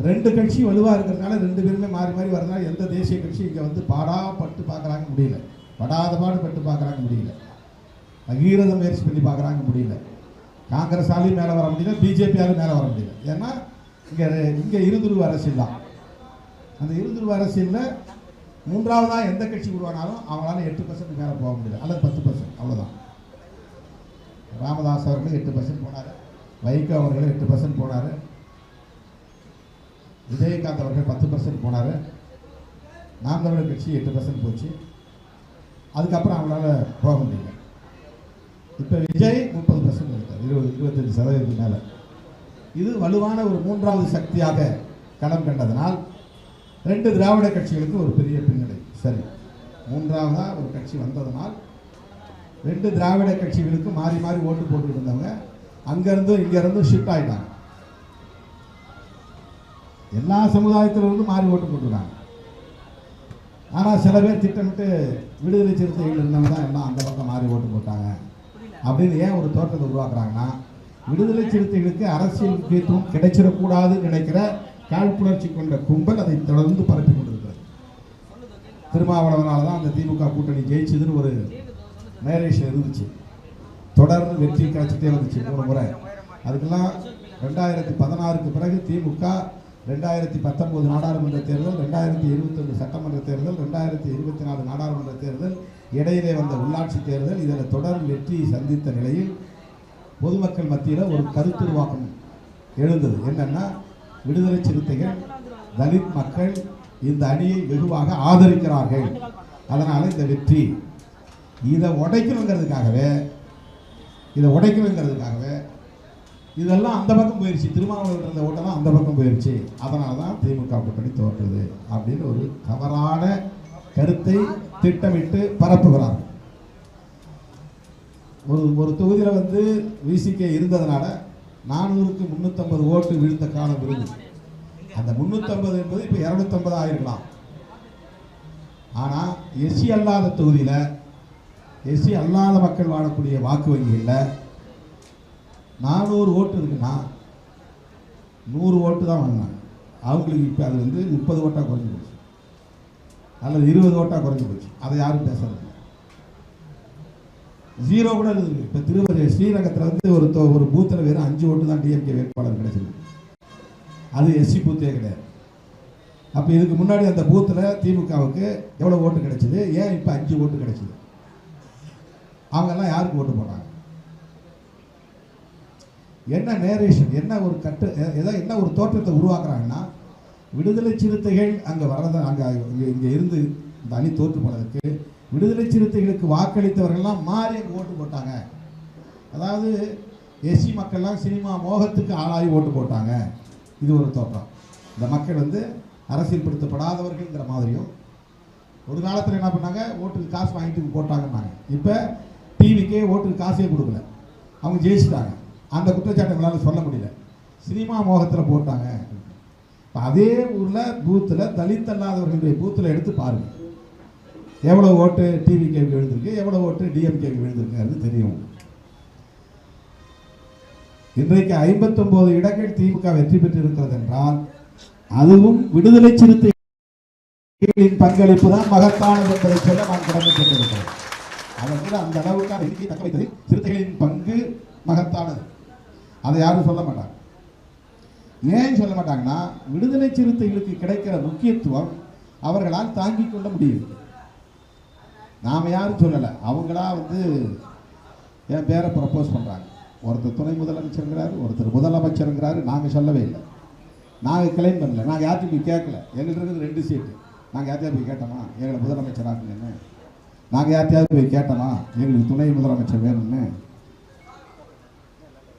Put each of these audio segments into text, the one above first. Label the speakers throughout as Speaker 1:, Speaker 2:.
Speaker 1: ரெண்டு கட்சி வலுவாக இருக்கிறதுனால ரெண்டு பேருமே மாறி மாறி வரதுனால எந்த தேசிய கட்சி இங்கே வந்து பட்டு பார்க்குறாங்க முடியல, படாத பட்டு பார்க்குறாங்க முடியல, அகீரத முயற்சி பண்ணி பார்க்குறாங்க முடியல. காங்கிரஸாலையும் மேலே வர முடியல, பிஜேபியாலும் மேலே வர முடியல. ஏன்னா இங்கே இருந்துருவ அரசியல் தான். அந்த இருந்துருவ அரசியலில் மூன்றாவதாக எந்த கட்சி உருவானாலும் அவங்களால 8% மேலே போக முடியல, அல்லது 10%, அவ்வளோதான். ராமதாஸ் அவர்கள் 8% போனார், வைகோ அவர்கள் 8% போனார், விஜயகாந்த் அவர்கள் 10% போனார், நாம் தமிழர் கட்சி 8% போச்சு. அதுக்கப்புறம் அவங்களால போக முடியல. இப்போ விஜய் 30% இருக்கார், 25% மேலே. இது வலுவான ஒரு மூன்றாவது சக்தியாக களம் கண்டதனால் ரெண்டு திராவிட கட்சிகளுக்கு ஒரு பெரிய பின்னடை. சரி, மூன்றாவதாக ஒரு கட்சி வந்ததனால் ரெண்டு திராவிட கட்சிகளுக்கு மாறி மாறி ஓட்டு போட்டு இருந்தவங்க அங்கேருந்தும் இங்கேருந்தும் ஷிஃப்ட் ஆகிட்டாங்க. எல்லா சமுதாயத்திலிருந்தும் மாறி ஓட்டு போட்டுருக்காங்க. ஆனால் சில பேர் திட்டமிட்டு விடுதலை சிறுத்தைகள் இருந்தவங்க தான் எல்லாம் அந்த பக்கம் மாறி ஓட்டு போட்டாங்க அப்படின்னு ஏன் ஒரு தோற்றத்தை உருவாக்குறாங்கன்னா, விடுதலை சிறுத்தைகளுக்கு அரசியல் முக்கியத்துவம் கிடைச்சிடக்கூடாதுன்னு நினைக்கிற காழ்ப்புணர்ச்சி கொண்ட கும்பல் அதை தொடர்ந்து பரப்பி கொண்டிருக்கிறது. திருமாவளவனால தான் அந்த திமுக கூட்டணி ஜெயிச்சதுன்னு ஒரு நேரேஷன் இருந்துச்சு. தொடர்ந்து வெற்றி கிடைச்சிட்டே வந்துச்சு 3 முறை. அதுக்கெல்லாம் 2016க்கு பிறகு திமுக 2019 நாடாளுமன்ற தேர்தல், 2021 சட்டமன்ற தேர்தல், 2024 நாடாளுமன்ற தேர்தல், இடையிலே வந்த உள்ளாட்சி தேர்தல், இதில் தொடர் வெற்றி சந்தித்த நிலையில் பொதுமக்கள் மத்தியில் ஒரு கருத்துருவாக்கம் எழுந்தது. என்னன்னா, விடுதலை சிறுத்தைகள், தலித் மக்கள் இந்த அணியை வெகுவாக ஆதரிக்கிறார்கள், அதனால இந்த வெற்றி. இதை உடைக்கணுங்கிறதுக்காகவே இதெல்லாம் அந்த பக்கம் போயிடுச்சு. திருமாவளவன் இருந்த ஓட்டெல்லாம் அந்த பக்கம் போயிடுச்சு. அதனால தான் திமுக கூட்டணி தோற்றுது அப்படின்னு ஒரு தவறான கருத்தை திட்டமிட்டு பரப்புகிறார்கள். ஒரு தொகுதியில் வந்து விசிகே இருந்ததுனால 400க்கு 350 ஓட்டு விழுந்த காலம் இருந்தது. அந்த 350 என்பது இப்போ 250 ஆயிருக்கலாம். ஆனால் எஸ்சி அல்லாத தொகுதியில், எஸ்சி அல்லாத மக்கள் வாழக்கூடிய வாக்கு வங்கிகளில் 400 ஓட்டு இருக்குன்னா 100 ஓட்டு தான் வாங்கினாங்க. அவங்களுக்கு இப்போ அது வந்து 30 ஓட்டாக குறைஞ்சி போச்சு, அல்லது 20 ஓட்டாக குறைஞ்சி போச்சு. அதை யாரும் பேசுறது 0 கூட இருக்குது. இப்போ திருப்பதி ஸ்ரீரங்கத்தில் வந்து ஒரு பூத்தில் வெறும் 5 ஓட்டு தான் டிஎம்கே வேட்பாளர் கிடைச்சிருக்கு. அது எஸ்சி பூத்தே கிடையாது. அப்போ இதுக்கு முன்னாடி அந்த பூத்தில் திமுகவுக்கு எவ்வளோ ஓட்டு கிடைச்சிது, ஏன் இப்போ 5 ஓட்டு கிடைச்சிது? அவங்கெல்லாம் யாருக்கு ஓட்டு போட்டாங்க? என்ன நேரேஷன், என்ன ஒரு என்ன ஒரு தோற்றத்தை உருவாக்குறாங்கன்னா, விடுதலை சிறுத்தைகள் அங்கே வர்றத இங்கே இருந்து இந்த அணி தோற்று போனதுக்கு விடுதலை சிறுத்தைகளுக்கு வாக்களித்தவர்கள்லாம் மாறி அங்கே ஓட்டு போட்டாங்க. அதாவது எஸ்சி மக்கள்லாம் சினிமா மோகத்துக்கு ஆளாகி ஓட்டு போட்டாங்க. இது ஒரு தோற்றம். இந்த மக்கள் வந்து அரசியல்படுத்தப்படாதவர்கள்ங்கிற மாதிரியும், ஒரு காலத்தில் என்ன பண்ணாங்க, ஓட்டுக்கு காசு வாங்கிட்டு போட்டாங்கன்னாங்க. இப்போ டிவிக்கே ஓட்டுக்கு காசே கொடுக்கல, அவங்க ஜெயிச்சிட்டாங்க. அந்த குற்றச்சாட்டை எங்களால் சொல்ல முடியல. சினிமா மோகத்தில் போட்டாங்க. இப்போ அதே ஊரில் பூத்தில் தலித் அல்லாதவர்களுடைய பூத்தில் எடுத்து பாருங்கள், எவ்வளோ ஓட்டு டிவிகேக்கு விழுந்திருக்கு, எவ்வளோ ஓட்டு டிஎம்கேக்கு விழுந்திருக்குங்கிறது தெரியும். இன்றைக்கு 59 இடங்கள் திமுக வெற்றி பெற்றிருக்கிறது என்றால் அதுவும் விடுதலை சிறுத்தைகளின் பங்களிப்பு தான் மகத்தானது என்பதை சொல்ல நான் கடமைப்பட்டிருக்கிறேன். அதற்கு அந்த அளவுக்கான எண்ணிக்கை தக்க வைத்ததில் சிறுத்தைகளின் பங்கு மகத்தானது. அதை யாரும் சொல்ல மாட்டாங்க. ஏன் சொல்ல மாட்டாங்கன்னா, விடுதலை சிறுத்தைகளுக்கு கிடைக்கிற முக்கியத்துவம் அவர்களால் தாங்கிக் கொள்ள முடியும். நாம் யாரும் சொல்லலை, அவங்களா வந்து என் பேரை ப்ரப்போஸ் பண்ணுறாங்க. ஒருத்தர் துணை முதலமைச்சருங்கிறாரு, ஒருத்தர் முதலமைச்சருங்கிறாரு. நாங்கள் சொல்லவே இல்லை, நாங்கள் கிளைம் பண்ணல, நாங்கள் யார்ட்டையும் போய் கேட்கல. எங்கள்கிட்ட இருக்குது 2 சீட்டு. நாங்கள் யார்ட்டையாவது போய் கேட்டோமா எங்களை முதலமைச்சராக்குங்கன்னு? நாங்கள் யார்ட்டையாவது போய் கேட்டோமா எங்களுக்கு துணை முதலமைச்சர் வேணும்னு?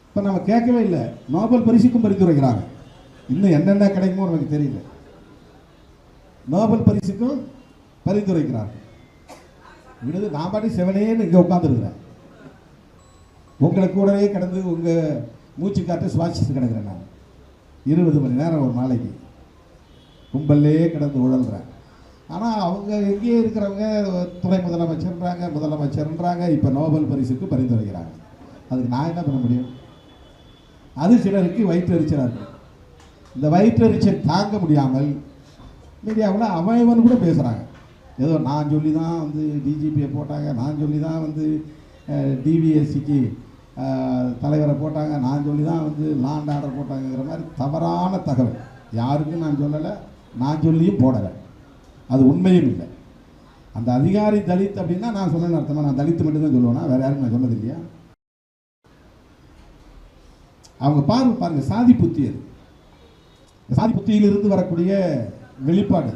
Speaker 1: இப்போ நம்ம கேட்கவே இல்லை. நோபல் பரிசுக்கும் பரிந்துரைக்கிறாங்க. இன்னும் என்னென்ன கிடைக்குமோ நமக்கு தெரியல. நோபல் பரிசுக்கும் பரிந்துரைக்கிறாங்க. விடுது நான் பாட்டி செவனேன்னு இங்கே உட்காந்துருக்கிறேன். உங்களை கூடவே கிடந்து உங்கள் மூச்சு காற்றை சுவாசித்து கிடக்கிறேன். நான் 20 மணி நேரம் ஒரு நாளைக்கு கும்பல்லே கிடந்து உழல்றேன். ஆனால் அவங்க எங்கேயே இருக்கிறவங்க துணை முதலமைச்சர்ன்றாங்க. இப்போ நோபல் பரிசுக்கு பரிந்துரைக்கிறாங்க. அதுக்கு நான் என்ன பண்ண முடியும்? அது சிலருக்கு வயிற்று எரிச்சலாக இருக்குது. இந்த வயிற்றெரிச்சல் தாங்க முடியாமல் மீடியாவில் அவன் கூட பேசுகிறாங்க. ஏதோ நான் சொல்லி தான் வந்து டிஜிபியை போட்டாங்க, நான் சொல்லி தான் வந்து டிவிஎஸ்சிக்கு தலைவரை போட்டாங்க, நான் சொல்லி தான் வந்து லாண்ட் ஆர்டர் போட்டாங்கிற மாதிரி தவறான தகவல். யாருக்கும் நான் சொல்லலை, நான் சொல்லியும் போடலை, அது உண்மையும் இல்லை. அந்த அதிகாரி தலித் அப்படின்னா நான் சொன்னேன்னு அர்த்தமா? நான் தலித்து மட்டும்தான் சொல்லுவேன்னா, வேறு யாருக்கும் நான் சொன்னது இல்லையா? அவங்க பாருங்க சாதி புத்தி, அது சாதி புத்தியிலிருந்து வரக்கூடிய வெளிப்பாடு.